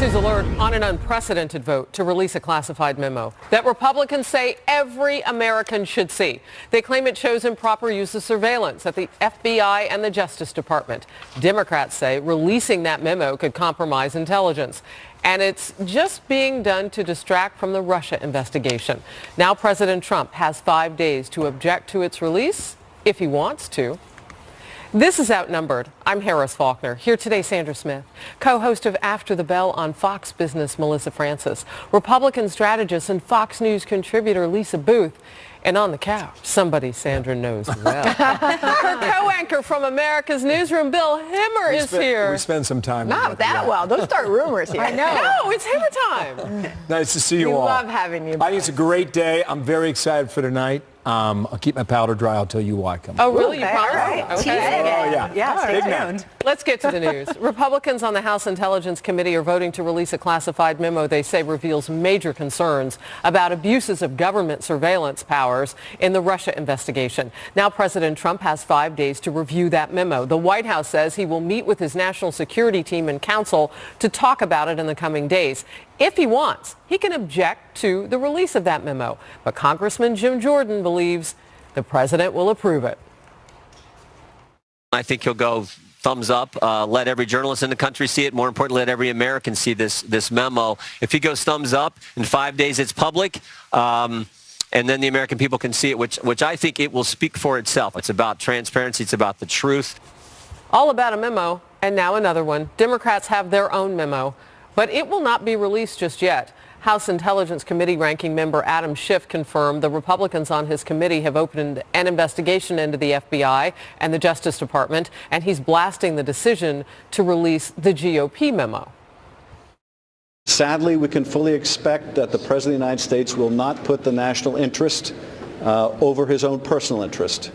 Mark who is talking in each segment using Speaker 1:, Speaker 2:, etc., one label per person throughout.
Speaker 1: News alert on an unprecedented vote to release a classified memo that Republicans say every American should see. They claim it shows improper use of surveillance at the FBI and the Justice Department. Democrats say releasing that memo could compromise intelligence. And it's just being done to distract from the Russia investigation. Now President Trump has 5 days to object to its release if he wants to. This is Outnumbered. I'm Harris Faulkner. Here today, Sandra Smith, co-host of After the Bell on Fox Business, Melissa Francis, Republican strategist and Fox News contributor Lisa Booth, and on the couch, somebody Sandra knows well. Her co-anchor from America's Newsroom, Bill Hemmer, is here.
Speaker 2: We spend some time.
Speaker 3: Not that well. Don't start rumors here.
Speaker 1: I know. No, it's Hemmer time.
Speaker 2: Nice to see you all.
Speaker 3: We love having you.
Speaker 2: I think it's a great day. I'm very excited for tonight. I'll keep my powder dry. I'll tell you why.
Speaker 1: Oh, really? You
Speaker 3: Okay,
Speaker 1: promise?
Speaker 3: all right.
Speaker 1: Okay.
Speaker 2: Oh, yeah.
Speaker 3: Yeah, stay
Speaker 2: Big man.
Speaker 3: tuned.
Speaker 1: Let's get to the news. Republicans on the House Intelligence Committee are voting to release a classified memo they say reveals major concerns about abuses of government surveillance powers in the Russia investigation. Now President Trump has 5 days to review that memo. The White House says he will meet with his national security team and counsel to talk about it in the coming days. If he wants, he can object to the release of that memo. But Congressman Jim Jordan believes the president will approve it.
Speaker 4: I think he'll go thumbs up, let every journalist in the country see it. More importantly, let every American see this memo. If he goes thumbs up, in 5 days it's public, and then the American people can see it, which I think it will speak for itself. It's about transparency. It's about the truth.
Speaker 1: All about a memo, and now another one. Democrats have their own memo, but it will not be released just yet. House Intelligence Committee ranking member Adam Schiff confirmed the Republicans on his committee have opened an investigation into the FBI and the Justice Department, and he's blasting the decision to release the GOP memo.
Speaker 5: Sadly, we can fully expect that the President of the United States will not put the national interest over his own personal interest.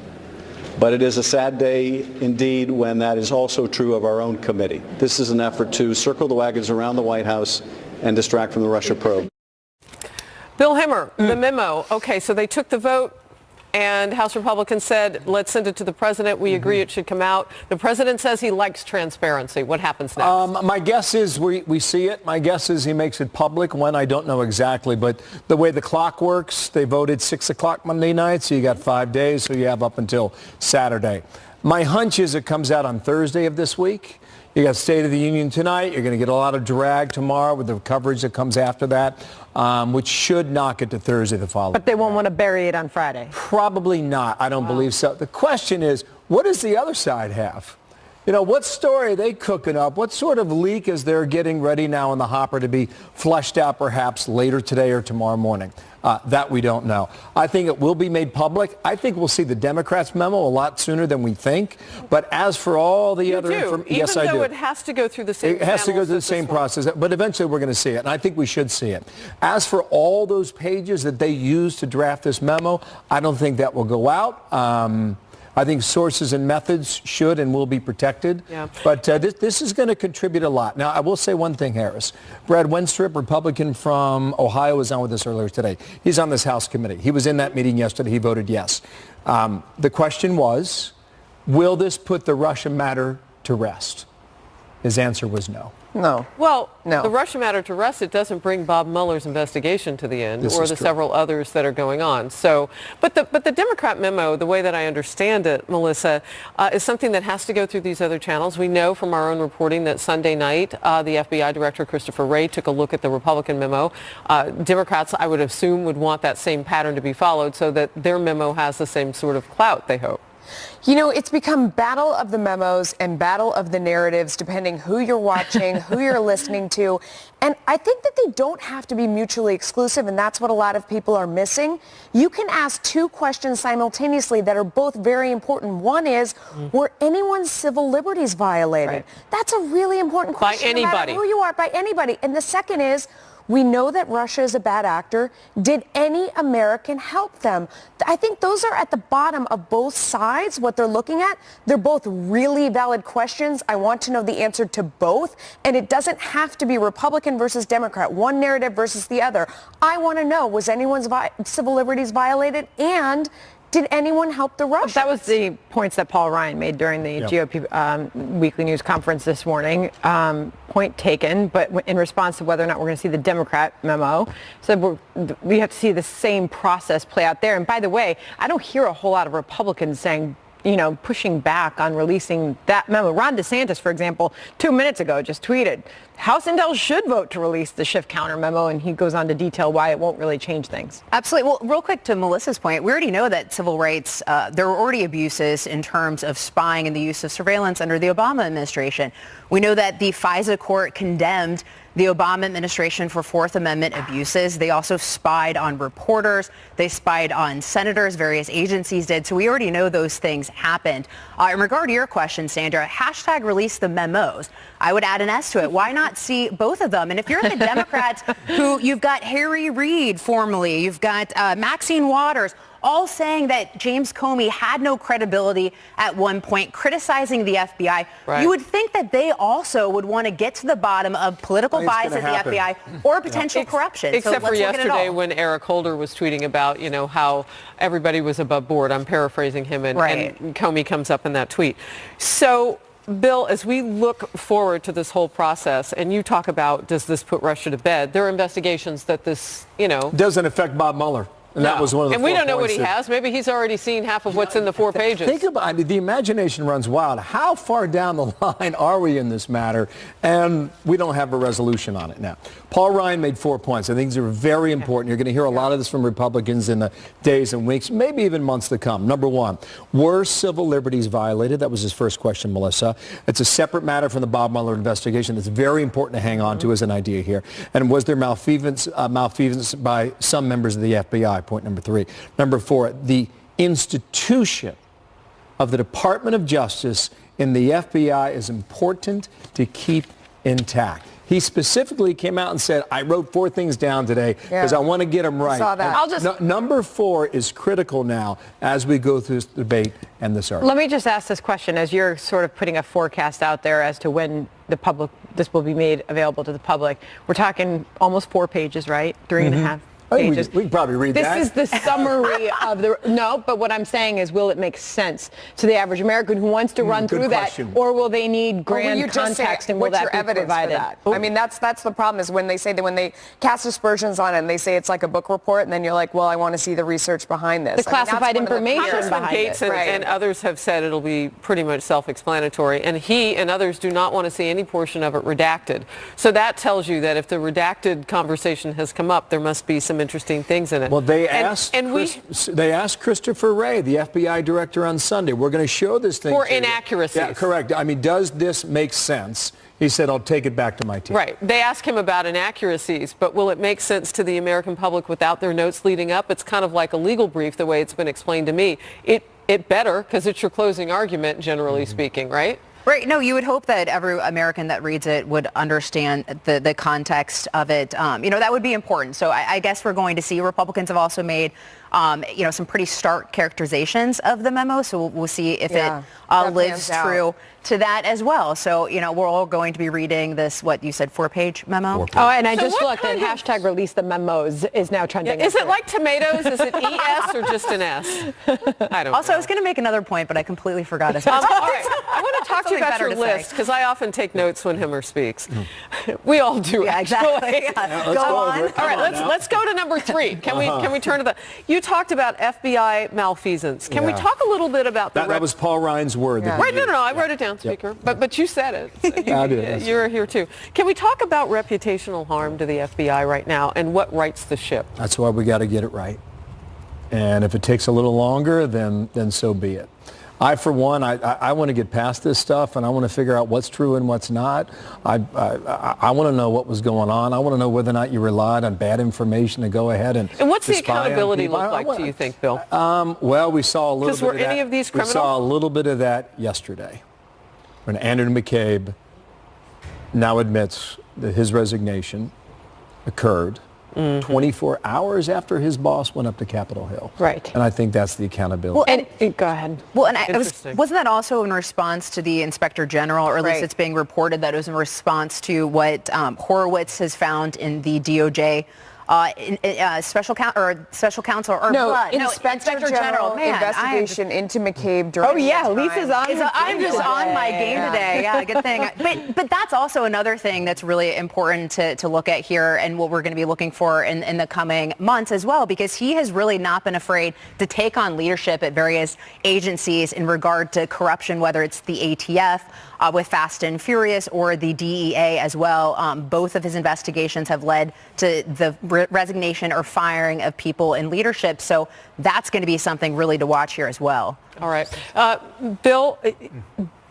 Speaker 5: But it is a sad day indeed when that is also true of our own committee. This is an effort to circle the wagons around the White House and distract from the Russia probe.
Speaker 1: Bill Hemmer, the memo. Okay, so they took the vote and House Republicans said, let's send it to the president. We agree it should come out. The president says he likes transparency. What happens next?
Speaker 2: My guess is we see it. My guess is he makes it public. When, I don't know exactly. But the way the clock works, they voted 6 o'clock Monday night, so you got 5 days, so you have up until Saturday. My hunch is it comes out on Thursday of this week. You got State of the Union tonight. You're going to get a lot of drag tomorrow with the coverage that comes after that, which should knock it to Thursday the following.
Speaker 3: But they won't want to bury it on Friday.
Speaker 2: Probably not. I don't believe so. The question is, what does the other side have? You know, what story are they cooking up? What sort of leak is there getting ready now in the hopper to be flushed out perhaps later today or tomorrow morning? That we don't know. I think it will be made public. I think we'll see the Democrats' memo a lot sooner than we think. But as for all the other information, yes, I do.
Speaker 1: Even though it has to go through the same
Speaker 2: It has to go through the same process. But eventually we're going to see it. And I think we should see it. As for all those pages that they used to draft this memo, I don't think that will go out. I think sources and methods should and will be protected. Yeah. But this is going to contribute a lot. Now, I will say one thing, Harris. Brad Wenstrup, Republican from Ohio, was on with us earlier today. He's on this House committee. He was in that meeting yesterday. He voted yes. The question was, will this put the Russia matter to rest? His answer was no.
Speaker 3: No.
Speaker 1: Well,
Speaker 3: no.
Speaker 1: The Russia matter to rest, it doesn't bring Bob Mueller's investigation to the end, or the several others that are going on. So, but the Democrat memo, the way that I understand it, Melissa, is something that has to go through these other channels. We know from our own reporting that Sunday night, the FBI Director Christopher Wray took a look at the Republican memo. Democrats, I would assume, would want that same pattern to be followed so that their memo has the same sort of clout, they hope.
Speaker 6: You know, it's become battle of the memos and battle of the narratives, depending who you're watching, who you're listening to. And I think that they don't have to be mutually exclusive, and that's what a lot of people are missing. You can ask two questions simultaneously that are both very important. One is, were anyone's civil liberties violated? Right. That's a really important question.
Speaker 1: By anybody.
Speaker 6: No matter who you are, by anybody. And the second is, we know that Russia is a bad actor. Did any American help them? I think those are at the bottom of both sides, what they're looking at. They're both really valid questions. I want to know the answer to both. And it doesn't have to be Republican versus Democrat, one narrative versus the other. I want to know, was anyone's civil liberties violated? And Did anyone help the Russians?
Speaker 3: That was the points that Paul Ryan made during the GOP weekly news conference this morning. Point taken, but in response to whether or not we're going to see the Democrat memo, said we have to see the same process play out there. And by the way, I don't hear a whole lot of Republicans saying, pushing back on releasing that memo. Ron DeSantis, for example, 2 minutes ago just tweeted, House Intel should vote to release the shift counter memo, and he goes on to detail why it won't really change things.
Speaker 7: Absolutely. Well, real quick to Melissa's point, we already know that civil rights, there were already abuses in terms of spying and the use of surveillance under the Obama administration. We know that the FISA court condemned the Obama administration for Fourth Amendment abuses. They also spied on reporters. They spied on senators. Various agencies did. So we already know those things happened. In regard to your question, Sandra, hashtag release the memos. I would add an S to it. Why not see both of them? And if you're the Democrats who you've got Harry Reid formerly, you've got Maxine Waters, all saying that James Comey had no credibility at one point, criticizing the FBI. Right. You would think that they also would want to get to the bottom of political bias at the FBI or potential corruption.
Speaker 1: Except for yesterday when Eric Holder was tweeting about, how everybody was above board. I'm paraphrasing him, and Comey comes up in that tweet. So, Bill, as we look forward to this whole process, and you talk about, does this put Russia to bed? There are investigations that this,
Speaker 2: doesn't affect Bob Mueller. And that was one of the
Speaker 1: And we don't know what he has. Maybe he's already seen half of what's in the 4 pages.
Speaker 2: Think about it. The imagination runs wild. How far down the line are we in this matter? And we don't have a resolution on it now. Paul Ryan made 4 points. I think these are very important. You're going to hear a lot of this from Republicans in the days and weeks, maybe even months to come. Number one, were civil liberties violated? That was his first question, Melissa. It's a separate matter from the Bob Mueller investigation. It's very important to hang on to as an idea here. And was there malfeasance by some members of the FBI? Point number 3. Number 4, the institution of the Department of Justice in the FBI is important to keep intact. He specifically came out and said, I wrote 4 things down today because I want to get them right.
Speaker 6: I saw that.
Speaker 2: Number 4 is critical now as we go through this debate and this argument.
Speaker 3: Let me just ask this question as you're sort of putting a forecast out there as to when this will be made available to the public. We're talking almost 4 pages, right? 3.5 pages.
Speaker 2: We can probably read that.
Speaker 3: This is the summary of the... No, but what I'm saying is, will it make sense to the average American who wants to run through that? Or will they need grand context and will that be provided?
Speaker 6: I mean, that's the problem is when they say that when they cast aspersions on it and they say it's like a book report and then you're like, well, I want to see the research behind this.
Speaker 3: The classified information behind
Speaker 1: Gates
Speaker 3: it.
Speaker 1: And others have said it'll be pretty much self-explanatory. And he and others do not want to see any portion of it redacted. So that tells you that if the redacted conversation has come up, there must be some interesting things in it.
Speaker 2: Well, they asked Christopher Wray, the FBI director, on Sunday. We're going to show this thing
Speaker 1: for inaccuracies.
Speaker 2: Yeah, correct. I mean, does this make sense? He said, I'll take it back to my team.
Speaker 1: Right. They ask him about inaccuracies, but will it make sense to the American public without their notes leading up? It's kind of like a legal brief, the way it's been explained to me. It better, because it's your closing argument, generally speaking, right?
Speaker 7: Right. No, you would hope that every American that reads it would understand the context of it. That would be important. So I guess we're going to see Republicans have also made, some pretty stark characterizations of the memo. So we'll see if it lives true to that as well. So, we're all going to be reading this, what you said, 4-page memo.
Speaker 3: Oh, and I just looked and hashtag release the memos is now trending.
Speaker 1: Is it like tomatoes? Is it ES or just an S? I don't know.
Speaker 7: I was going to make another point, but I completely forgot it.
Speaker 1: All right. I want to talk to you about your list because I often take notes when Himmer speaks. We all do.
Speaker 7: Yeah, exactly.
Speaker 2: Go
Speaker 1: All
Speaker 2: on.
Speaker 1: right, let's go to number 3. Can we turn to you talked about FBI malfeasance. Can we talk a little bit about
Speaker 2: that was Paul Ryan's word.
Speaker 1: Right, no, I wrote it down, Speaker. But you said it. So
Speaker 2: I did.
Speaker 1: You're here too. Can we talk about reputational harm to the FBI right now and what rights the ship?
Speaker 2: That's why we got to get it right. And if it takes a little longer, then so be it. For one, I want to get past this stuff, and I want to figure out what's true and what's not. I want to know what was going on. I want to know whether or not you relied on bad information to go ahead and
Speaker 1: what's the accountability look like, do you think, Bill?
Speaker 2: Well, we saw a little bit of that.
Speaker 1: Because were any of these criminal?
Speaker 2: We saw a little bit of that yesterday when Andrew McCabe now admits that his resignation occurred 24 hours after his boss went up to Capitol Hill.
Speaker 3: Right.
Speaker 2: And I think that's the accountability.
Speaker 7: Well,
Speaker 3: and go ahead.
Speaker 7: Well, and wasn't that also in response to the Inspector General, or at least it's being reported that it was in response to what Horowitz has found in the DOJ special counsel or
Speaker 6: no,
Speaker 7: blood.
Speaker 6: Inspector General
Speaker 7: Man,
Speaker 6: investigation into McCabe during
Speaker 3: Lisa's on.
Speaker 7: I'm just on my game today. Yeah, good thing. But that's also another thing that's really important to look at here, and what we're going to be looking for in the coming months as well, because he has really not been afraid to take on leadership at various agencies in regard to corruption, whether it's the ATF with Fast and Furious or the DEA as well. Both of his investigations have led to the resignation or firing of people in leadership. So that's going to be something really to watch here as well.
Speaker 1: All right. Bill,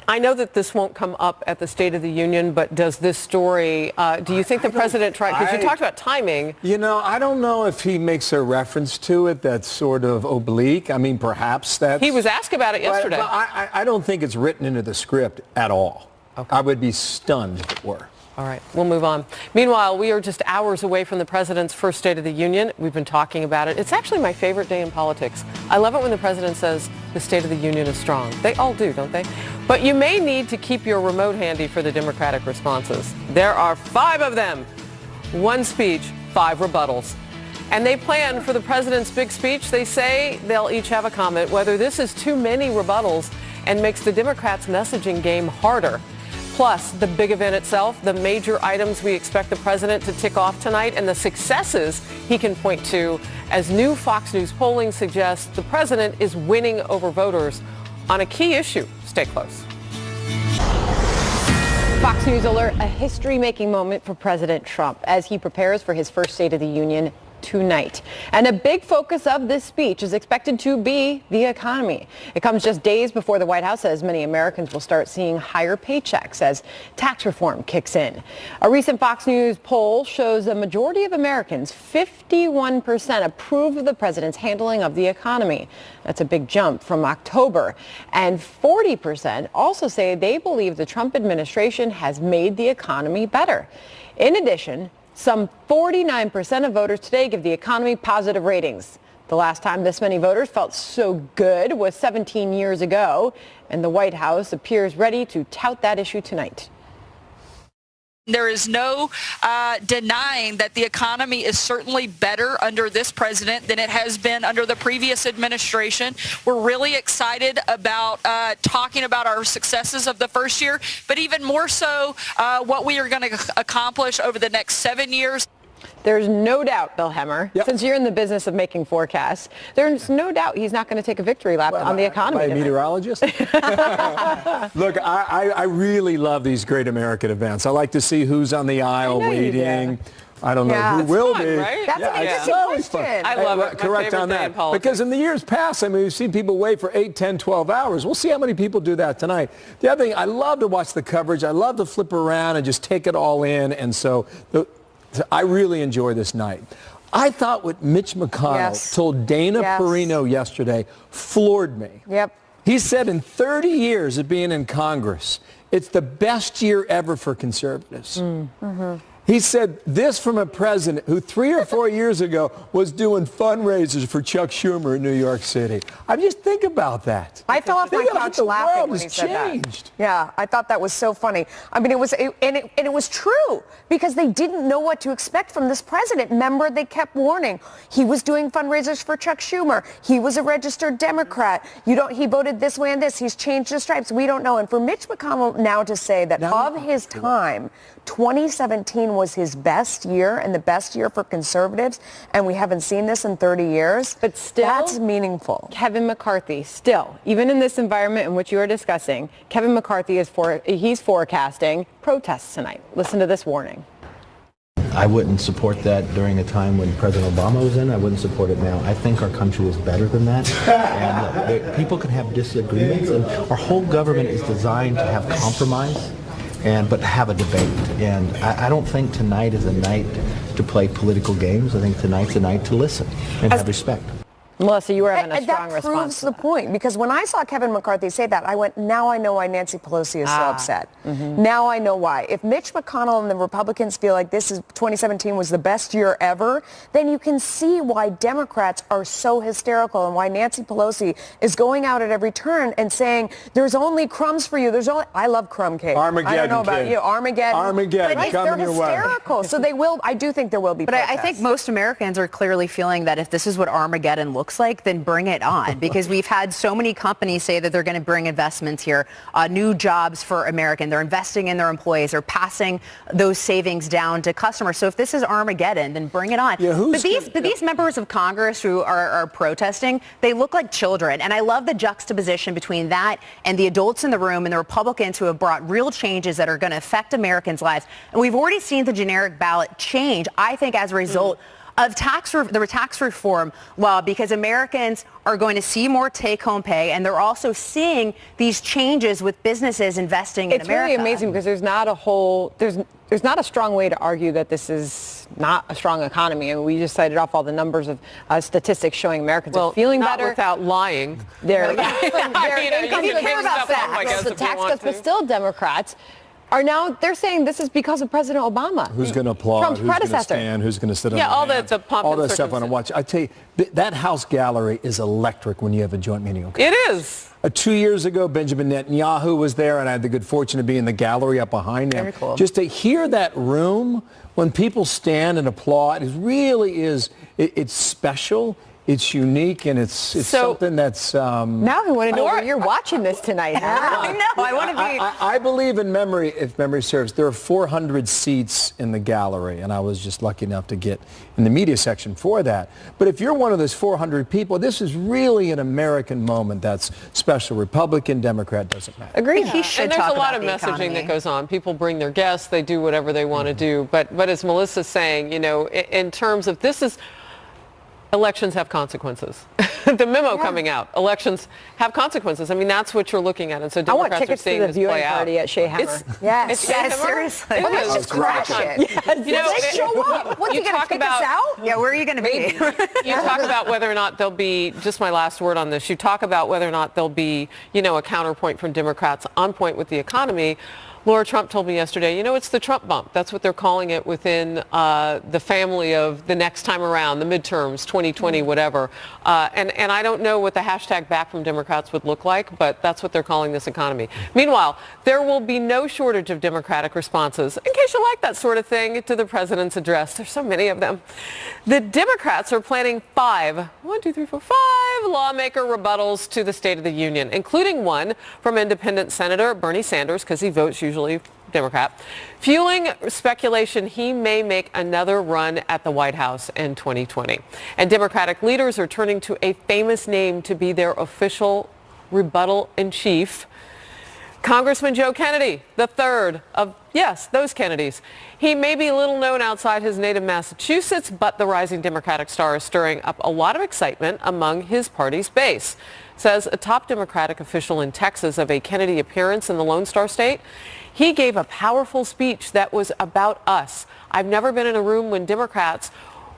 Speaker 1: I know that this won't come up at the State of the Union, but does this story, do you think the president tried, because you talked about timing.
Speaker 2: You know, I don't know if he makes a reference to it that's sort of oblique. I mean, perhaps that's...
Speaker 1: He was asked about it yesterday.
Speaker 2: But I don't think it's written into the script at all. Okay. I would be stunned if it were.
Speaker 1: All right, we'll move on. Meanwhile, we are just hours away from the president's first State of the Union. We've been talking about it. It's actually my favorite day in politics. I love it when the president says the State of the Union is strong. They all do, don't they? But you may need to keep your remote handy for the Democratic responses. There are 5 of them. 1 speech, 5 rebuttals. And they plan for the president's big speech. They say they'll each have a comment, whether this is too many rebuttals and makes the Democrats' messaging game harder. Plus, the big event itself, the major items we expect the president to tick off tonight, and the successes he can point to, as new Fox News polling suggests the president is winning over voters on a key issue. Stay close.
Speaker 3: Fox News alert, a history-making moment for President Trump as he prepares for his first State of the Union tonight. And a big focus of this speech is expected to be the economy. It comes just days before the White House says many Americans will start seeing higher paychecks as tax reform kicks in. A recent Fox News poll shows a majority of Americans, 51%, approve of the president's handling of the economy. That's a big jump from October. And 40% also say they believe the Trump administration has made the economy better. In addition, some 49% of voters today give the economy positive ratings. The last time this many voters felt so good was 17 years ago, and the White House appears ready to tout that issue tonight.
Speaker 8: There is no denying that the economy is certainly better under this president than it has been under the previous administration. We're really excited about talking about our successes of the first year, but even more so what we are going to accomplish over the next 7 years.
Speaker 3: There's no doubt, Bill Hemmer, since you're in the business of making forecasts, there's no doubt he's not going to take a victory lap on the economy.
Speaker 2: By a meteorologist? Look, I really love these great American events. I like to see who's on the aisle waiting. I don't know who will
Speaker 1: fun,
Speaker 2: be.
Speaker 1: Right?
Speaker 6: That's an interesting question.
Speaker 1: I love it.
Speaker 2: Correct on that. Because in the years past, I mean, we've seen people wait for 8, 10, 12 hours. We'll see how many people do that tonight. The other thing, I love to watch the coverage. I love to flip around and just take it all in. And so I really enjoy this night. I thought what Mitch McConnell told Dana Perino yesterday floored me. He said in 30 years of being in Congress, it's the best year ever for conservatives. He said this from a president who 3 or 4 years ago was doing fundraisers for Chuck Schumer in New York City. I mean, just think about that.
Speaker 6: I fell off my couch laughing when he said
Speaker 2: changed.
Speaker 6: that. Yeah, I thought that was so funny. I mean, it was true because they didn't know what to expect from this president. Remember, they kept warning. He was doing fundraisers for Chuck Schumer. He was a registered Democrat. He voted this way and this. He's changed his stripes. We don't know. And for Mitch McConnell now to say that of his time, 2017 was his best year and the best year for conservatives, and we haven't seen this in 30 years.
Speaker 3: But still,
Speaker 6: that's meaningful.
Speaker 3: Kevin McCarthy, still, even in this environment in which you are discussing, Kevin McCarthy he's forecasting protests tonight. Listen to this warning.
Speaker 9: I wouldn't support that during a time when President Obama was in. I wouldn't support it now. I think our country is better than that. And people can have disagreements, and our whole government is designed to have compromise. But have a debate. And I don't think tonight is a night to play political games. I think tonight's a night to listen and have respect.
Speaker 3: Melissa, you were having a strong
Speaker 6: that
Speaker 3: response.
Speaker 6: proves the point, because when I saw Kevin McCarthy say that, I went, now I know why Nancy Pelosi is so upset. Now I know why. If Mitch McConnell and the Republicans feel like 2017 was the best year ever, then you can see why Democrats are so hysterical and why Nancy Pelosi is going out at every turn and saying, there's only crumbs for you. I love crumb cake.
Speaker 2: Armageddon,
Speaker 6: I don't know about
Speaker 2: kid.
Speaker 6: you. Armageddon
Speaker 2: Right?
Speaker 6: coming
Speaker 2: your way.
Speaker 6: They're hysterical. So I do think there will be
Speaker 7: But
Speaker 6: protests.
Speaker 7: I think most Americans are clearly feeling that if this is what Armageddon looks like, then bring it on, because we've had so many companies say that they're going to bring investments here, new jobs for Americans. They're investing in their employees. They're passing those savings down to customers. So if this is Armageddon, then bring it on.
Speaker 2: Yeah,
Speaker 7: but these members of Congress who are protesting, they look like children. And I love the juxtaposition between that and the adults in the room and the Republicans who have brought real changes that are going to affect Americans' lives. And we've already seen the generic ballot change, I think, as a result of the tax reform law, because Americans are going to see more take-home pay, and they're also seeing these changes with businesses investing in America.
Speaker 3: It's really amazing because there's not a strong way to argue that this is not a strong economy. I mean, we just cited off all the numbers of statistics showing Americans are feeling
Speaker 1: not
Speaker 3: better
Speaker 1: without lying.
Speaker 3: Their
Speaker 1: you
Speaker 3: income
Speaker 1: can
Speaker 3: care
Speaker 1: make
Speaker 3: about
Speaker 1: stuff up, I guess,
Speaker 3: the
Speaker 1: if you
Speaker 3: tax
Speaker 1: want
Speaker 3: cuts, but
Speaker 1: to.
Speaker 3: still Democrats are now, they're saying this is because of President Obama.
Speaker 2: Who's going to applaud?
Speaker 3: Trump's
Speaker 2: who's going to
Speaker 3: predecessor.
Speaker 2: stand? Who's going to sit on
Speaker 1: Yeah,
Speaker 2: their
Speaker 1: all
Speaker 2: hands?
Speaker 1: the pomp
Speaker 2: all
Speaker 1: and
Speaker 2: that stuff I want to watch. I tell you, that House gallery is electric when you have a joint meeting. Okay?
Speaker 1: It is.
Speaker 2: 2 years ago, Benjamin Netanyahu was there, and I had the good fortune to be in the gallery up behind him.
Speaker 7: Very cool.
Speaker 2: Just to hear that room, when people stand and applaud, it really is, it's special. It's unique, and it's something that's...
Speaker 3: Now I want to know where you're watching this tonight.
Speaker 7: I know. I want to be...
Speaker 2: I believe in memory, if memory serves, there are 400 seats in the gallery, and I was just lucky enough to get in the media section for that. But if you're one of those 400 people, this is really an American moment that's special. Republican, Democrat, doesn't matter.
Speaker 3: Agreed.
Speaker 7: He should
Speaker 1: And there's
Speaker 7: talk
Speaker 1: a lot of
Speaker 7: about the
Speaker 1: messaging
Speaker 7: economy.
Speaker 1: that goes on. People bring their guests. They do whatever they want to do. But as Melissa's saying, in terms of elections have consequences. The memo coming out, elections have consequences. I mean, that's what you're looking at. And so
Speaker 3: I want
Speaker 1: Democrats are
Speaker 3: tickets to
Speaker 1: seeing
Speaker 3: the
Speaker 1: this
Speaker 3: viewing
Speaker 1: play out.
Speaker 3: party at Shea Hammer.
Speaker 6: Yes.
Speaker 7: Seriously.
Speaker 6: Let's just crash it. Let's show up. What's
Speaker 1: You
Speaker 6: he going to
Speaker 1: talk
Speaker 6: kick
Speaker 1: about-
Speaker 6: us out?
Speaker 7: Yeah, where are you going to be?
Speaker 1: You talk about whether or not there'll be, just my last word on this, you talk about whether or not there'll be, a counterpoint from Democrats on point with the economy. Laura Trump told me yesterday, it's the Trump bump. That's what they're calling it within the family of the next time around, the midterms, 2020, whatever. And I don't know what the hashtag back from Democrats would look like, but that's what they're calling this economy. Meanwhile, there will be no shortage of Democratic responses, in case you like that sort of thing, to the president's address. There's so many of them. The Democrats are planning 5 lawmaker rebuttals to the State of the Union, including one from independent Senator Bernie Sanders, because he votes usually Democrat, fueling speculation he may make another run at the White House in 2020. And Democratic leaders are turning to a famous name to be their official rebuttal in chief. Congressman Joe Kennedy, the third of, yes, those Kennedys. He may be little known outside his native Massachusetts, but the rising Democratic star is stirring up a lot of excitement among his party's base. Says a top Democratic official in Texas of a Kennedy appearance in the Lone Star State. He gave a powerful speech that was about us. I've never been in a room when Democrats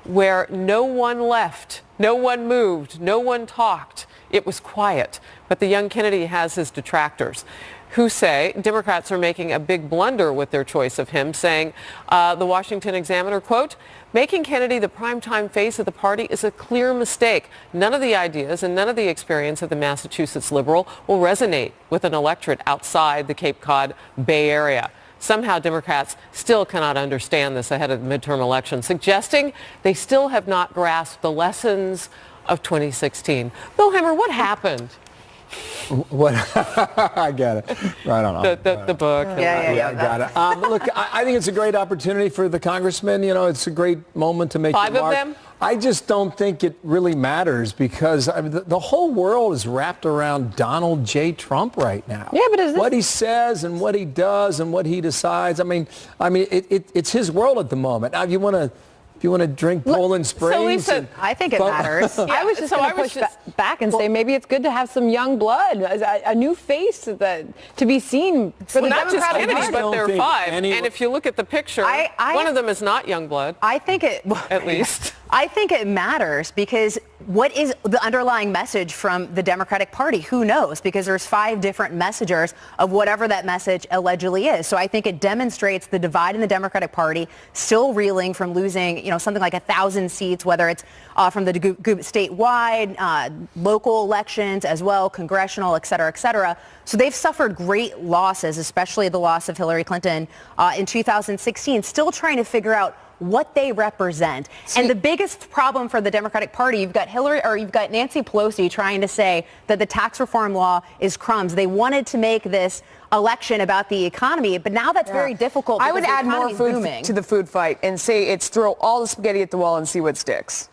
Speaker 1: where no one left, no one moved, no one talked. It was quiet. But the young Kennedy has his detractors who say Democrats are making a big blunder with their choice of him, saying the Washington Examiner, quote, making Kennedy the primetime face of the party is a clear mistake. None of the ideas and none of the experience of the Massachusetts liberal will resonate with an electorate outside the Cape Cod Bay Area. Somehow Democrats still cannot understand this ahead of the midterm election, suggesting they still have not grasped the lessons of 2016. Bill Hemmer, what happened?
Speaker 2: What? I got it. Right on.
Speaker 1: The book.
Speaker 7: Yeah.
Speaker 2: I got it. Look, I think it's a great opportunity for the congressman. It's a great moment to make
Speaker 1: 5
Speaker 2: your mark.
Speaker 1: of them?
Speaker 2: I just don't think it really matters because the whole world is wrapped around Donald J. Trump right now.
Speaker 3: Yeah, but is this...
Speaker 2: what he says and what he does and what he decides. I mean, it's his world at the moment. Now, if you want to drink Poland Springs.
Speaker 1: So Lisa,
Speaker 7: I think it matters.
Speaker 3: I was just going to push back and say maybe it's good to have some young blood, a new face to be seen for the
Speaker 1: not just
Speaker 3: Democratic
Speaker 1: Kennedy,
Speaker 3: Party.
Speaker 1: but there are 5. And if you look at the picture, one of them is not young blood.
Speaker 7: I think it...
Speaker 1: At least.
Speaker 7: I think it matters because what is the underlying message from the Democratic Party? Who knows? Because there's 5 different messengers of whatever that message allegedly is. So I think it demonstrates the divide in the Democratic Party, still reeling from losing, something like 1,000 seats, whether it's from the statewide, local elections as well, congressional, et cetera, et cetera. So they've suffered great losses, especially the loss of Hillary Clinton in 2016, still trying to figure out what they represent. And the biggest problem for the Democratic Party, you've got Nancy Pelosi trying to say that the tax reform law is crumbs. They wanted to make this election about the economy, but now that's very difficult.
Speaker 6: I would add more food to the food fight and say it's throw all the spaghetti at the wall and see what sticks.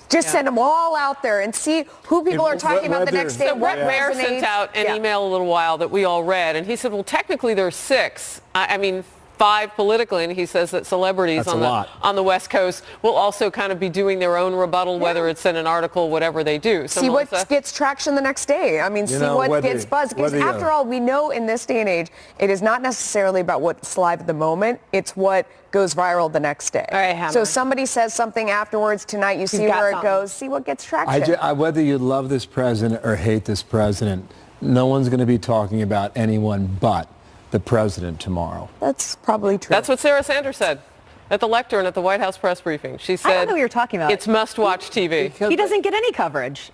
Speaker 6: Just send them all out there and see who people are talking about the next day.
Speaker 1: So Brett Mayer sent out an email a little while that we all read, and he said, well, technically there's 6. I mean, 5 politically, and he says that celebrities on the West Coast will also kind of be doing their own rebuttal, whether it's in an article, whatever they do. So
Speaker 6: see what gets traction the next day. I mean, see what gets buzz. Because after all, we know in this day and age, it is not necessarily about what's live at the moment. It's what goes viral the next day.
Speaker 3: All right, Hammer.
Speaker 6: So somebody says something afterwards tonight, you see where it goes, see what gets traction.
Speaker 2: Whether you love this president or hate this president, no one's going to be talking about anyone but the president tomorrow.
Speaker 6: That's probably true.
Speaker 1: That's what Sarah Sanders said at the lectern at the White House press briefing. She said,
Speaker 7: I don't know what you're talking about.
Speaker 1: It's must-watch TV.
Speaker 7: He doesn't get any coverage.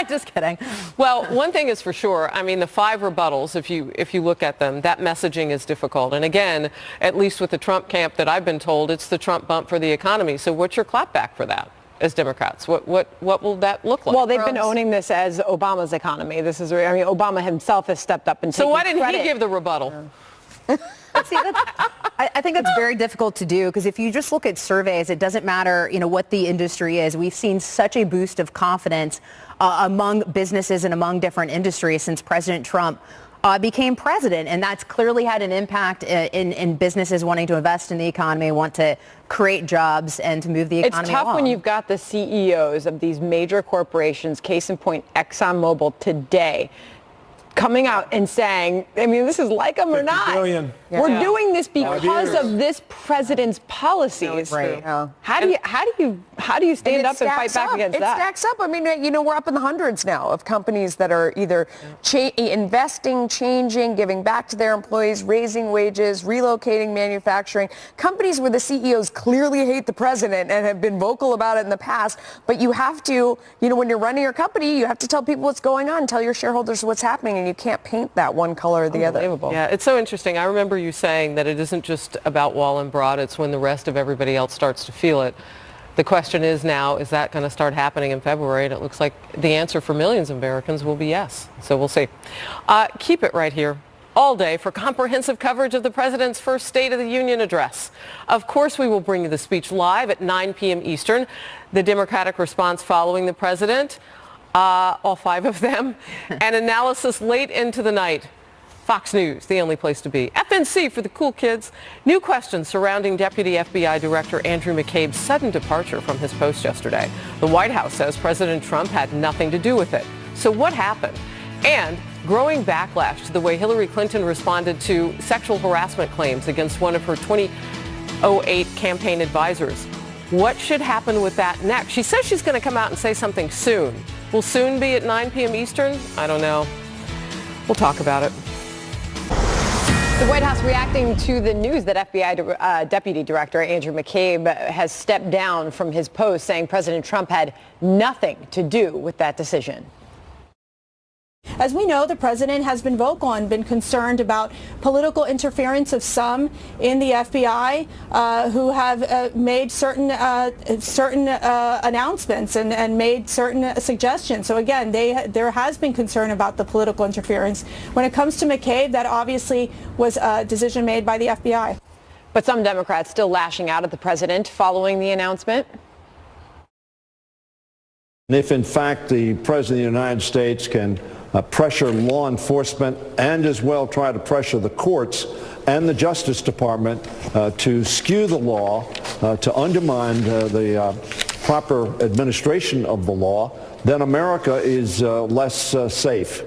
Speaker 7: Just kidding.
Speaker 1: Well, one thing is for sure. I mean, the 5 rebuttals, if you look at them, that messaging is difficult. And again, at least with the Trump camp that I've been told, it's the Trump bump for the economy. So what's your clapback for that as Democrats? What will that look like?
Speaker 3: Well, they've been owning this as Obama's economy. Obama himself has stepped up and taken
Speaker 1: So why didn't
Speaker 3: credit.
Speaker 1: he give the rebuttal?
Speaker 7: See, I think that's very difficult to do, because if you just look at surveys, it doesn't matter, what the industry is. We've seen such a boost of confidence among businesses and among different industries since President Trump became president, and that's clearly had an impact in businesses wanting to invest in the economy, want to create jobs and to move the economy
Speaker 3: It's tough
Speaker 7: along.
Speaker 3: when you've got the CEOs of these major corporations, case in point ExxonMobil today, coming out and saying, I mean, this is like them or not.
Speaker 2: Billion.
Speaker 3: We're doing this because of this president's policies.
Speaker 7: Right.
Speaker 3: How do you stand up and fight back against that?
Speaker 6: It stacks up. I mean, we're up in the hundreds now of companies that are either investing, changing, giving back to their employees, raising wages, relocating manufacturing. Companies where the CEOs clearly hate the president and have been vocal about it in the past. But you have to, when you're running your company, you have to tell people what's going on, tell your shareholders what's happening, and you can't paint that one color or the other.
Speaker 1: Yeah, it's so interesting. I remember you saying that it isn't just about Wall and Broad, it's when the rest of everybody else starts to feel it. The question is now, is that going to start happening in February? And it looks like the answer for millions of Americans will be yes. So we'll see. Keep it right here all day for comprehensive coverage of the president's first State of the Union address. Of course, we will bring you the speech live at 9 p.m. Eastern. The Democratic response following the president, all 5 of them, and analysis late into the night. Fox News, the only place to be. FNC for the cool kids. New questions surrounding Deputy FBI Director Andrew McCabe's sudden departure from his post yesterday. The White House says President Trump had nothing to do with it. So what happened? And growing backlash to the way Hillary Clinton responded to sexual harassment claims against one of her 2008 campaign advisors. What should happen with that next? She says she's going to come out and say something soon. Will soon be at 9 p.m. Eastern? I don't know. We'll talk about it.
Speaker 3: The White House reacting to the news that FBI Deputy Director Andrew McCabe has stepped down from his post, saying President Trump had nothing to do with that decision.
Speaker 10: As we know, the president has been vocal and been concerned about political interference of some in the FBI who have made certain announcements and made certain suggestions. So again, there has been concern about the political interference. When it comes to McCabe, that obviously was a decision made by the FBI.
Speaker 3: But some Democrats still lashing out at the president following the announcement.
Speaker 11: And if in fact the President of the United States can pressure law enforcement and as well try to pressure the courts and the Justice Department to skew the law, to undermine the proper administration of the law, then America is less safe.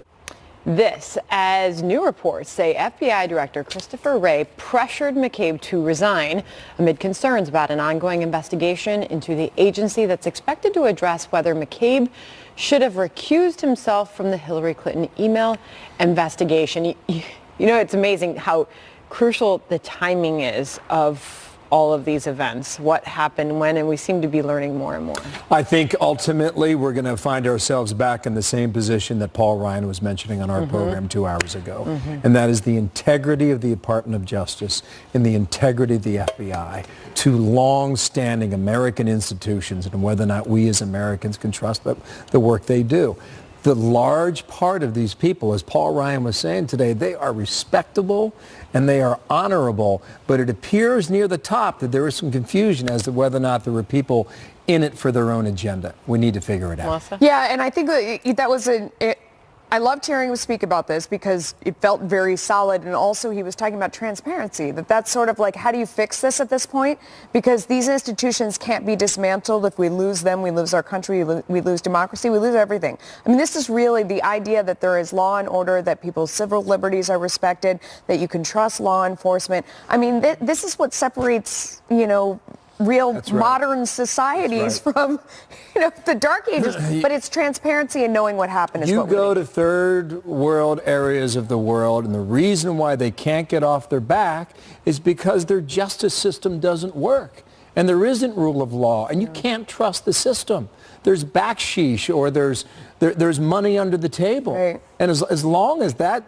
Speaker 3: this as new reports say FBI Director Christopher Wray pressured McCabe to resign amid concerns about an ongoing investigation into the agency that's expected to address whether McCabe should have recused himself from the Hillary Clinton email investigation. You know, it's amazing how crucial the timing is of all of these events, what happened when, and we seem to be learning more and more.
Speaker 2: I think ultimately we're going to find ourselves back in the same position that Paul Ryan was mentioning on our program 2 hours ago, and that is the integrity of the Department of Justice and the integrity of the FBI, two long-standing American institutions, and whether or not we as Americans can trust the work they do. The large part of these people, as Paul Ryan was saying today, they are respectable and they are honorable, but it appears near the top that there is some confusion as to whether or not there were people in it for their own agenda. We need to figure it out.
Speaker 3: Melissa?
Speaker 6: Yeah, and I think that was I loved hearing him speak about this because it felt very solid, and also he was talking about transparency, that's sort of like, how do you fix this at this point? Because these institutions can't be dismantled. If we lose them, we lose our country, we lose democracy, we lose everything. I mean, this is really the idea that there is law and order, that people's civil liberties are respected, that you can trust law enforcement. I mean, this is what separates, real modern societies from, the dark ages. But it's transparency and knowing what happened.
Speaker 2: You go to third world areas of the world, and the reason why they can't get off their back is because their justice system doesn't work. And there isn't rule of law, and you can't trust the system. There's backsheesh, or there's money under the table.
Speaker 6: Right.
Speaker 2: And as long as that,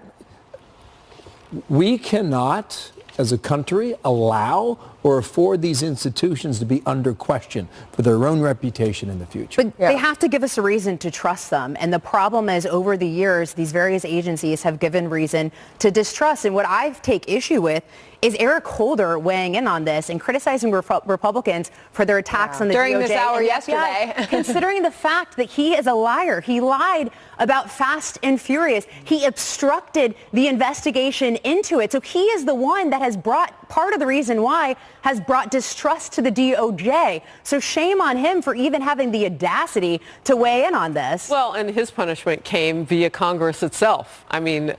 Speaker 2: we cannot, as a country, allow or afford these institutions to be under question for their own reputation in the future.
Speaker 7: But they have to give us a reason to trust them. And the problem is, over the years, these various agencies have given reason to distrust. And what I take issue with is Eric Holder weighing in on this and criticizing Republicans for their attacks on the
Speaker 3: During
Speaker 7: DOJ
Speaker 3: this hour
Speaker 7: and the
Speaker 3: yesterday.
Speaker 7: FBI, considering the fact that he is a liar. He lied about Fast and Furious. He obstructed the investigation into it. So he is the one that has brought, part of the reason why, has brought distrust to the DOJ. So shame on him for even having the audacity to weigh in on this.
Speaker 1: Well, and his punishment came via Congress itself. I mean,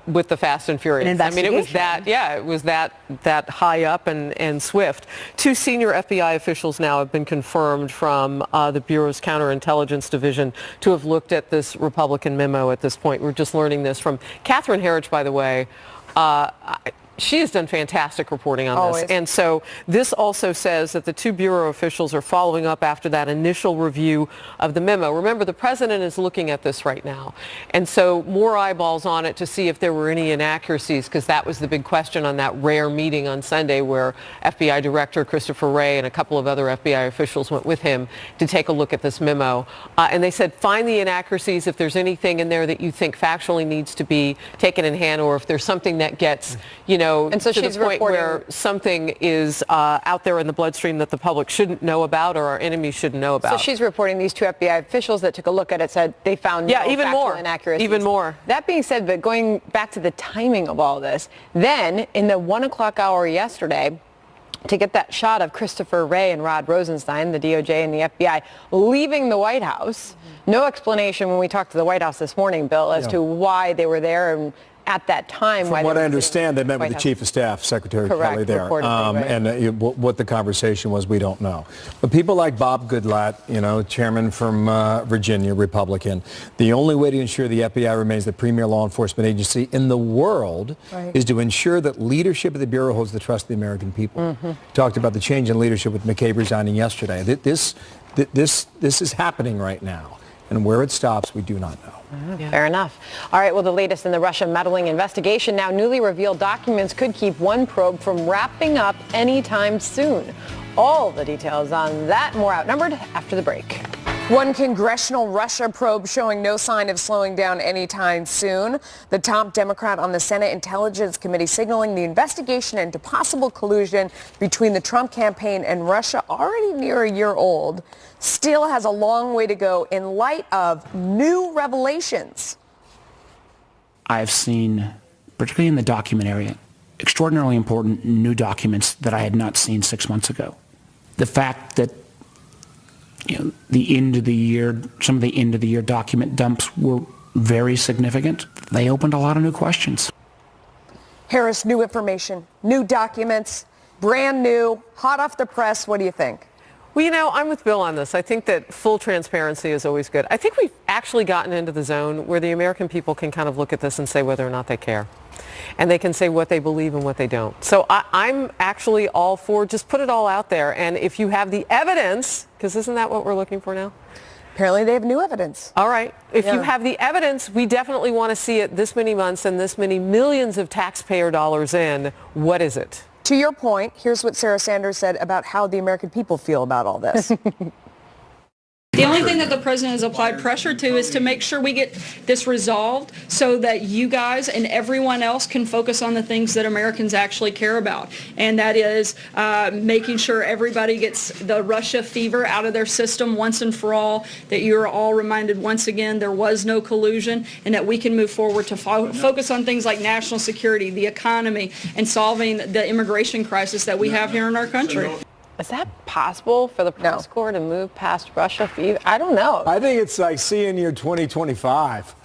Speaker 1: with the Fast and Furious. I mean, it was that high up and swift. 2 senior FBI officials now have been confirmed from the Bureau's Counterintelligence Division to have looked at this Republican memo at this point. We're just learning this from Catherine Herridge, by the way. She has done fantastic reporting on this. And so this also says that the 2 Bureau officials are following up after that initial review of the memo. Remember, the president is looking at this right now. And so more eyeballs on it to see if there were any inaccuracies, because that was the big question on that rare meeting on Sunday where FBI Director Christopher Wray and a couple of other FBI officials went with him to take a look at this memo. And they said, find the inaccuracies if there's anything in there that you think factually needs to be taken in hand, or if there's something that gets,
Speaker 3: and so
Speaker 1: to
Speaker 3: she's
Speaker 1: the point
Speaker 3: reporting
Speaker 1: where something is out there in the bloodstream that the public shouldn't know about or our enemies shouldn't know about.
Speaker 3: So she's reporting these 2 FBI officials that took a look at it said they found no
Speaker 1: even
Speaker 3: factual
Speaker 1: more
Speaker 3: inaccuracies.
Speaker 1: Even more.
Speaker 3: That being said, but going back to the timing of all this, then in the 1 o'clock hour yesterday, to get that shot of Christopher Wray and Rod Rosenstein, the DOJ and the FBI, leaving the White House. No explanation when we talked to the White House this morning, Bill, as to why they were there and at that time.
Speaker 2: From what I understand, they met with the Chief of Staff, Secretary Kelly, there. And what the conversation was, we don't know. But people like Bob Goodlatte, chairman from Virginia, Republican, the only way to ensure the FBI remains the premier law enforcement agency in the world is to ensure that leadership of the Bureau holds the trust of the American people. Talked about the change in leadership with McCabe resigning yesterday. This is happening right now. And where it stops, we do not know.
Speaker 3: Fair enough. All right, well, the latest in the Russia meddling investigation. Now, newly revealed documents could keep one probe from wrapping up anytime soon. All the details on that, more Outnumbered after the break.
Speaker 6: One congressional Russia probe showing no sign of slowing down anytime soon. The top Democrat on the Senate Intelligence Committee signaling the investigation into possible collusion between the Trump campaign and Russia, already near a year old, still has a long way to go in light of new revelations.
Speaker 12: I've seen, particularly in the document area, extraordinarily important new documents that I had not seen 6 months ago. The fact that the end of the year, some of the end of the year document dumps were very significant. They opened a lot of new questions.
Speaker 6: Harris, new information, new documents, brand new, hot off the press. What do you think?
Speaker 1: Well, you know, I'm with Bill on this. I think that full transparency is always good. I think we've actually gotten into the zone where the American people can kind of look at this and say whether or not they care. And they can say what they believe and what they don't. So I'm actually all for just put it all out there. And if you have the evidence, because isn't that what we're looking for now?
Speaker 6: Apparently they have new evidence.
Speaker 1: All right. If you have the evidence, we definitely want to see it this many months and this many millions of taxpayer dollars in. What is it?
Speaker 6: To your point, here's what Sarah Sanders said about how the American people feel about all this.
Speaker 8: The only thing that the president has applied pressure to is to make sure we get this resolved so that you guys and everyone else can focus on the things that Americans actually care about. And that is making sure everybody gets the Russia fever out of their system once and for all, that you're all reminded once again there was no collusion, and that we can move forward to focus on things like national security, the economy, and solving the immigration crisis that we have here in our country.
Speaker 3: Is that possible for the press corps to move past Russia? I don't know.
Speaker 2: I think it's like seeing year 2025.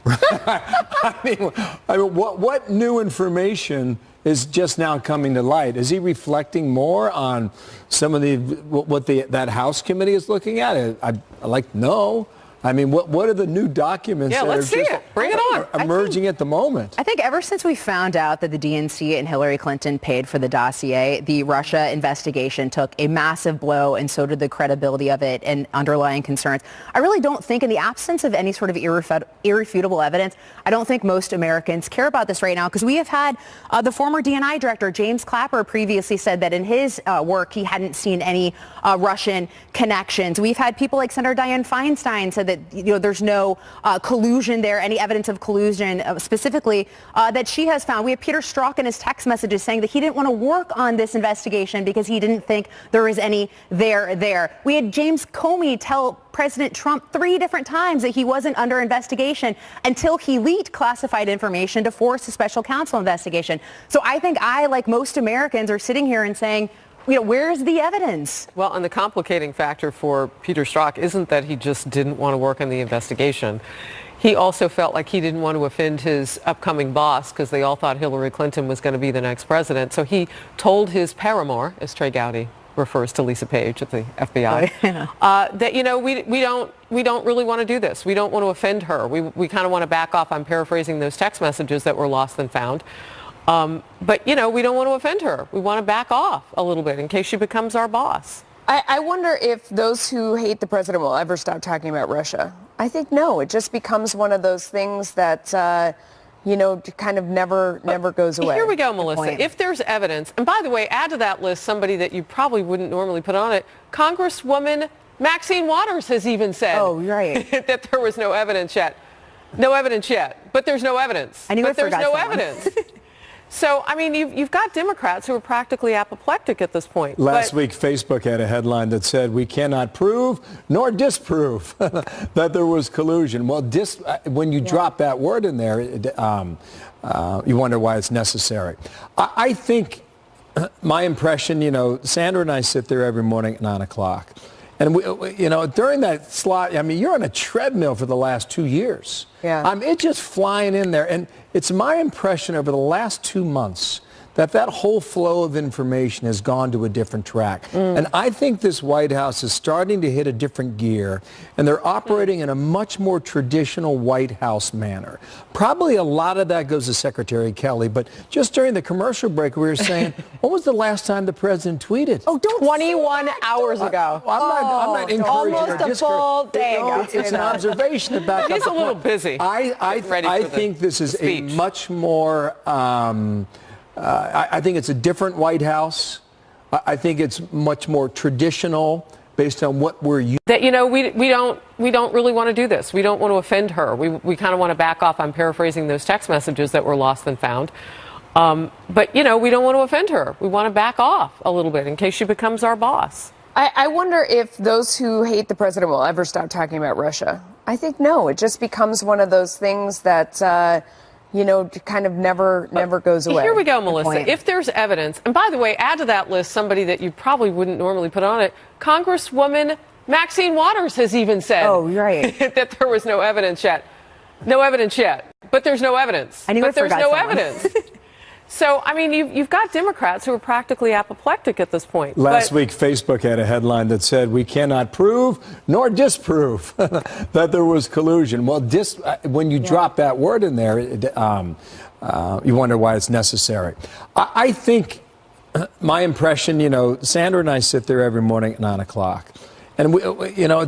Speaker 2: I mean, what new information is just now coming to light? Is he reflecting more on some of that House committee is looking at? I'd like to know. I mean, what are the new documents that
Speaker 1: let's
Speaker 2: are
Speaker 1: see
Speaker 2: just
Speaker 1: it. Bring it on.
Speaker 2: emerging at the moment?
Speaker 7: I think ever since we found out that the DNC and Hillary Clinton paid for the dossier, the Russia investigation took a massive blow, and so did the credibility of it and underlying concerns. I really don't think, in the absence of any sort of irrefutable evidence, I don't think most Americans care about this right now, because we have had the former DNI director, James Clapper, previously said that in his work he hadn't seen any Russian connections. We've had people like Senator Dianne Feinstein said that there's no collusion there, any evidence of collusion specifically that she has found. We have Peter Strzok in his text messages saying that he didn't want to work on this investigation because he didn't think there was any there. We had James Comey tell President Trump 3 different times that he wasn't under investigation until he leaked classified information to force a special counsel investigation. So I think like most Americans, are sitting here and saying, where's the evidence?
Speaker 1: Well, and the complicating factor for Peter Strzok isn't that he just didn't want to work on the investigation. He also felt like he didn't want to offend his upcoming boss, because they all thought Hillary Clinton was going to be the next president. So he told his paramour, as Trey Gowdy refers to Lisa Page at the FBI, that, we don't really want to do this. We don't want to offend her. We kind of want to back off. I'm paraphrasing those text messages that were lost and found. But, we don't want to offend her. We want to back off a little bit in case she becomes our boss.
Speaker 6: I wonder if those who hate the president will ever stop talking about Russia. I think no. It just becomes one of those things that, kind of never goes away.
Speaker 1: Here we go, Melissa. If there's evidence, and by the way, add to that list somebody that you probably wouldn't normally put on it. Congresswoman Maxine Waters has even said that there was no evidence yet. No evidence yet. But there's no evidence.
Speaker 7: I knew
Speaker 1: but there's no
Speaker 7: someone.
Speaker 1: evidence. So, I mean, you've got Democrats who are practically apoplectic at this point.
Speaker 2: Last week, Facebook had a headline that said, "We cannot prove nor disprove that there was collusion." Well, when you drop that word in there, you wonder why it's necessary. I think my impression, Sandra and I sit there every morning at 9 o'clock. And, during that slot, I mean, you're on a treadmill for the last 2 years.
Speaker 6: Yeah.
Speaker 2: It's just flying in there. And it's my impression over the last 2 months that whole flow of information has gone to a different track. And I think this White House is starting to hit a different gear, and they're operating in a much more traditional White House manner. Probably a lot of that goes to Secretary Kelly, but just during the commercial break, we were saying, when was the last time the president tweeted?
Speaker 3: 21 hours ago.
Speaker 2: I'm not encouraging
Speaker 3: almost
Speaker 2: or
Speaker 3: a full day ago.
Speaker 2: It's an observation about
Speaker 1: He's a little busy.
Speaker 2: I think this is a much more... I think it's a different White House. I think it's much more traditional based on what we're used to.
Speaker 1: That, we don't really want to do this. We don't want to offend her. We kind of want to back off. I'm paraphrasing those text messages that were lost and found. But, we don't want to offend her. We want to back off a little bit in case she becomes our boss.
Speaker 6: I wonder if those who hate the president will ever stop talking about Russia. I think no. It just becomes one of those things that... kind of never goes away.
Speaker 1: Here we go, Melissa. If there's evidence, and by the way, add to that list somebody that you probably wouldn't normally put on it. Congresswoman Maxine Waters has even said that there was no evidence yet. No evidence yet. But there's no evidence.
Speaker 7: I knew
Speaker 1: but
Speaker 7: I
Speaker 1: there's
Speaker 7: forgot
Speaker 1: no
Speaker 7: someone.
Speaker 1: evidence. So, I mean, you've got Democrats who are practically apoplectic at this point.
Speaker 2: Last week, Facebook had a headline that said, "We cannot prove nor disprove that there was collusion." Well, when you drop that word in there, you wonder why it's necessary. I think my impression, Sandra and I sit there every morning at 9 o'clock. And,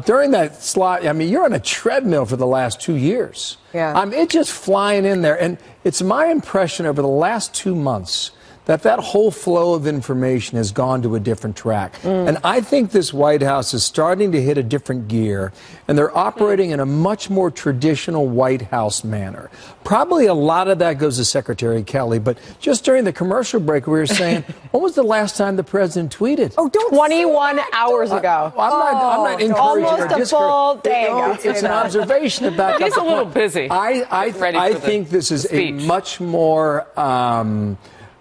Speaker 2: during that slot, I mean, you're on a treadmill for the last 2 years.
Speaker 6: Yeah.
Speaker 2: It's just flying in there. And it's my impression over the last 2 months that whole flow of information has gone to a different track. And I think this White House is starting to hit a different gear, and they're operating in a much more traditional White House manner. Probably a lot of that goes to Secretary Kelly, but just during the commercial break, we were saying, when was the last time the president tweeted?
Speaker 3: Oh, 21 hours ago.
Speaker 2: I'm not encouraging
Speaker 3: almost
Speaker 2: or
Speaker 3: a full day ago.
Speaker 2: It's an observation about
Speaker 1: He's a little busy.
Speaker 2: I think this is a much more...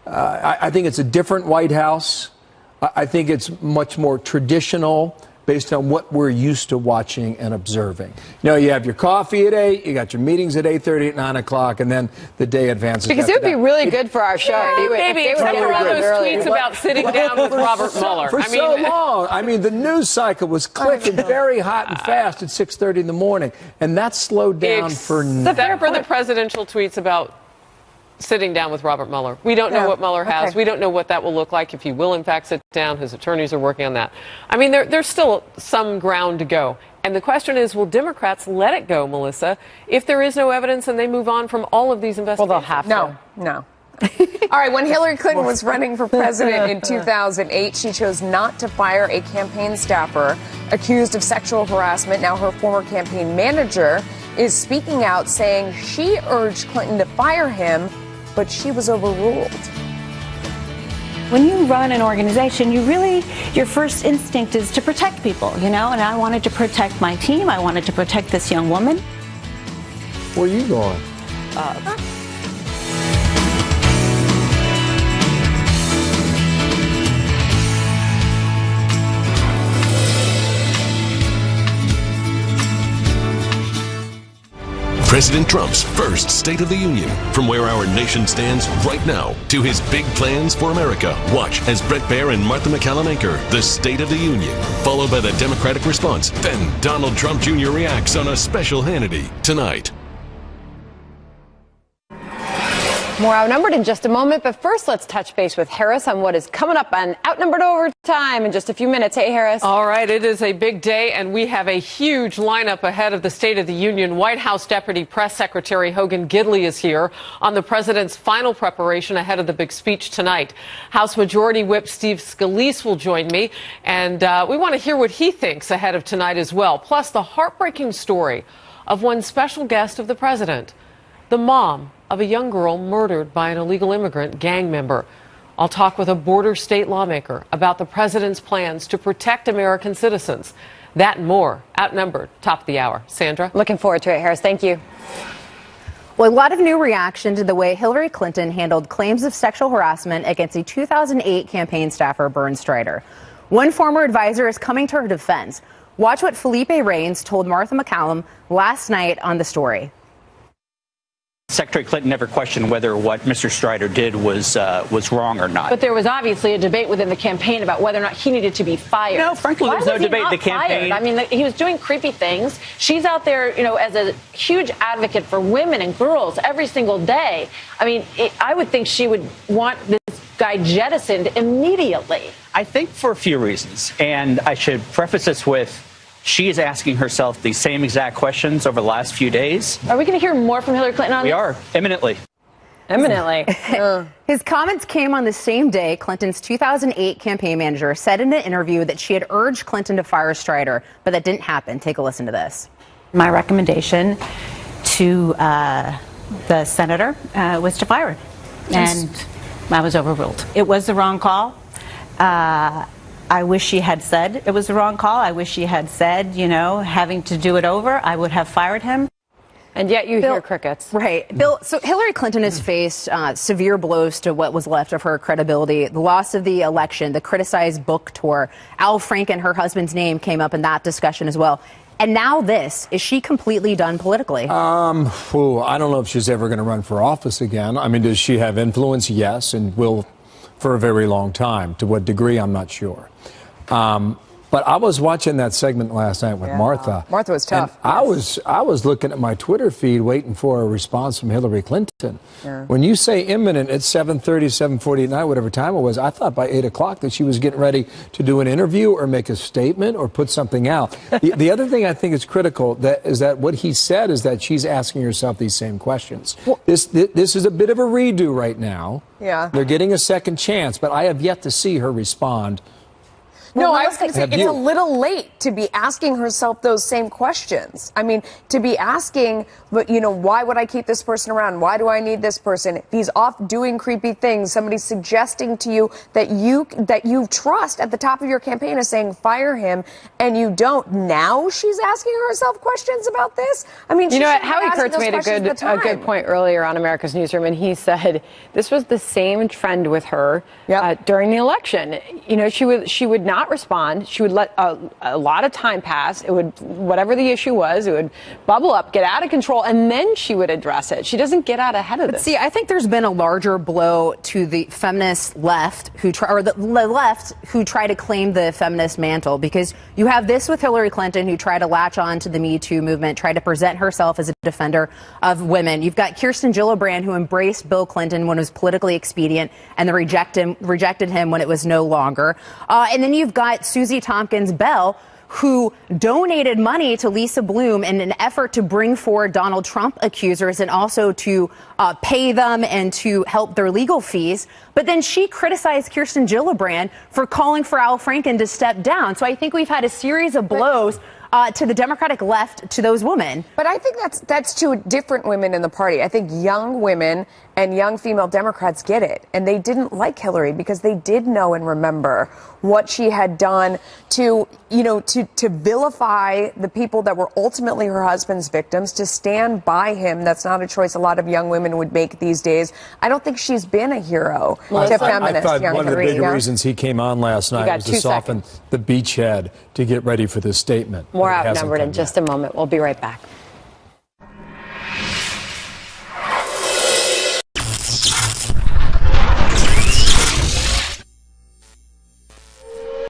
Speaker 2: I think it's a different White House. I think it's much more traditional based on what we're used to watching and observing. You have your coffee at 8, you got your meetings at 8:30, at 9 o'clock, and then the day advances.
Speaker 3: Because it would be really good for our show.
Speaker 1: Maybe except for all those tweets about sitting down with Robert Mueller.
Speaker 2: For so long. I mean, the news cycle was clicking very hot and fast at 6:30 in the morning, and that slowed down for now.
Speaker 1: Except for the presidential tweets about sitting down with Robert Mueller. We don't know what Mueller has.
Speaker 6: Okay.
Speaker 1: We don't know what that will look like if he will, in fact, sit down. His attorneys are working on that. I mean, there's still some ground to go. And the question is, will Democrats let it go, Melissa, if there is no evidence and they move on from all of these investigations?
Speaker 3: Well, they'll have to.
Speaker 6: No. All right, when Hillary Clinton was running for president in 2008, she chose not to fire a campaign staffer accused of sexual harassment. Now her former campaign manager is speaking out, saying she urged Clinton to fire him, but she was overruled.
Speaker 13: When you run an organization, your first instinct is to protect people, and I wanted to protect my team. I wanted to protect this young woman.
Speaker 2: Where are you going?
Speaker 14: President Trump's first State of the Union, from where our nation stands right now to his big plans for America. Watch as Brett Baer and Martha McCallum anchor the State of the Union, followed by the Democratic response. Then Donald Trump Jr. reacts on a special Hannity tonight.
Speaker 3: More Outnumbered in just a moment, but first let's touch base with Harris on what is coming up on Outnumbered Overtime in just a few minutes. Hey, Harris.
Speaker 1: All right, it is a big day, and we have a huge lineup ahead of the State of the Union. White House Deputy Press Secretary Hogan Gidley is here on the president's final preparation ahead of the big speech tonight. House Majority Whip Steve Scalise will join me, and we want to hear what he thinks ahead of tonight as well. Plus, the heartbreaking story of one special guest of the president, the mom of a young girl murdered by an illegal immigrant gang member. I'll talk with a border state lawmaker about the president's plans to protect American citizens. That and more. Outnumbered, top of the hour. Sandra?
Speaker 3: Looking forward to it, Harris. Thank you.
Speaker 7: Well, a lot of new reaction to the way Hillary Clinton handled claims of sexual harassment against a 2008 campaign staffer, Bernd Strider. One former advisor is coming to her defense. Watch what Felipe Reigns told Martha McCallum last night on The Story.
Speaker 15: Secretary Clinton never questioned whether what Mr. Strider did was wrong or not.
Speaker 13: But there was obviously a debate within the campaign about whether or not he needed to be fired.
Speaker 15: No, frankly,
Speaker 13: Why
Speaker 15: there's no
Speaker 13: was he
Speaker 15: debate.
Speaker 13: not
Speaker 15: The campaign.
Speaker 13: Fired? I mean, he was doing creepy things. She's out there, as a huge advocate for women and girls every single day. I mean, I would think she would want this guy jettisoned immediately.
Speaker 15: I think for a few reasons. And I should preface this with, she is asking herself the same exact questions over the last few days.
Speaker 13: Are we going to hear more from Hillary Clinton on
Speaker 15: We
Speaker 13: this?
Speaker 15: are, imminently.
Speaker 7: His comments came on the same day Clinton's 2008 campaign manager said in an interview that she had urged Clinton to fire Strider, but that didn't happen. Take a listen to this.
Speaker 13: My recommendation to the senator was to fire him, and I was overruled. It was the wrong call. I wish she had said it was the wrong call. I wish she had said, having to do it over, I would have fired him.
Speaker 3: And yet you hear crickets.
Speaker 7: Right. Bill, so Hillary Clinton has faced severe blows to what was left of her credibility. The loss of the election, the criticized book tour. Al Franken, her husband's name, came up in that discussion as well. And now this. Is she completely done politically?
Speaker 2: I don't know if she's ever going to run for office again. I mean, does she have influence? Yes, and will for a very long time. To what degree, I'm not sure. But I was watching that segment last night with Martha.
Speaker 6: Martha was tough.
Speaker 2: Yes. I was looking at my Twitter feed waiting for a response from Hillary Clinton. Yeah. When you say imminent at 7:30, 7:40 at night, whatever time it was, I thought by 8 o'clock that she was getting ready to do an interview or make a statement or put something out. The other thing I think is critical is that what he said is that she's asking herself these same questions. Well, this is a bit of a redo right now.
Speaker 6: Yeah.
Speaker 2: They're getting a second chance, but I have yet to see her respond.
Speaker 6: No, I was going to say, it's a little late to be asking herself those same questions. I mean, to be asking, but why would I keep this person around? Why do I need this person? If he's off doing creepy things, somebody's suggesting to you that you trust at the top of your campaign is saying fire him, and you don't. Now she's asking herself questions about this? I mean,
Speaker 3: Howie Kurtz made a good point earlier on America's Newsroom, and he said this was the same trend with her during the election. She would not respond. She would let a lot of time pass. It would, whatever the issue was, it would bubble up, get out of control, and then she would address it. She doesn't get out ahead of this.
Speaker 7: See, I think there's been a larger blow to the feminist left the left who try to claim the feminist mantle, because you have this with Hillary Clinton, who tried to latch on to the Me Too movement, tried to present herself as a defender of women. You've got Kirsten Gillibrand, who embraced Bill Clinton when it was politically expedient and then rejected him when it was no longer. And then you've got Susie Tompkins Bell, who donated money to Lisa Bloom in an effort to bring forward Donald Trump accusers and also to pay them and to help their legal fees. But then she criticized Kirsten Gillibrand for calling for Al Franken to step down. So I think we've had a series of blows to the Democratic left, to those women.
Speaker 6: But I think that's to different women in the party. I think young women and young female Democrats get it. And they didn't like Hillary because they did know and remember what she had done to vilify the people that were ultimately her husband's victims, to stand by him. That's not a choice a lot of young women would make these days. I don't think she's been a hero to feminists.
Speaker 2: I thought one of the big reasons he came on last night was to soften the beachhead to get ready for this statement.
Speaker 3: More Outnumbered in just a moment. We'll be right back.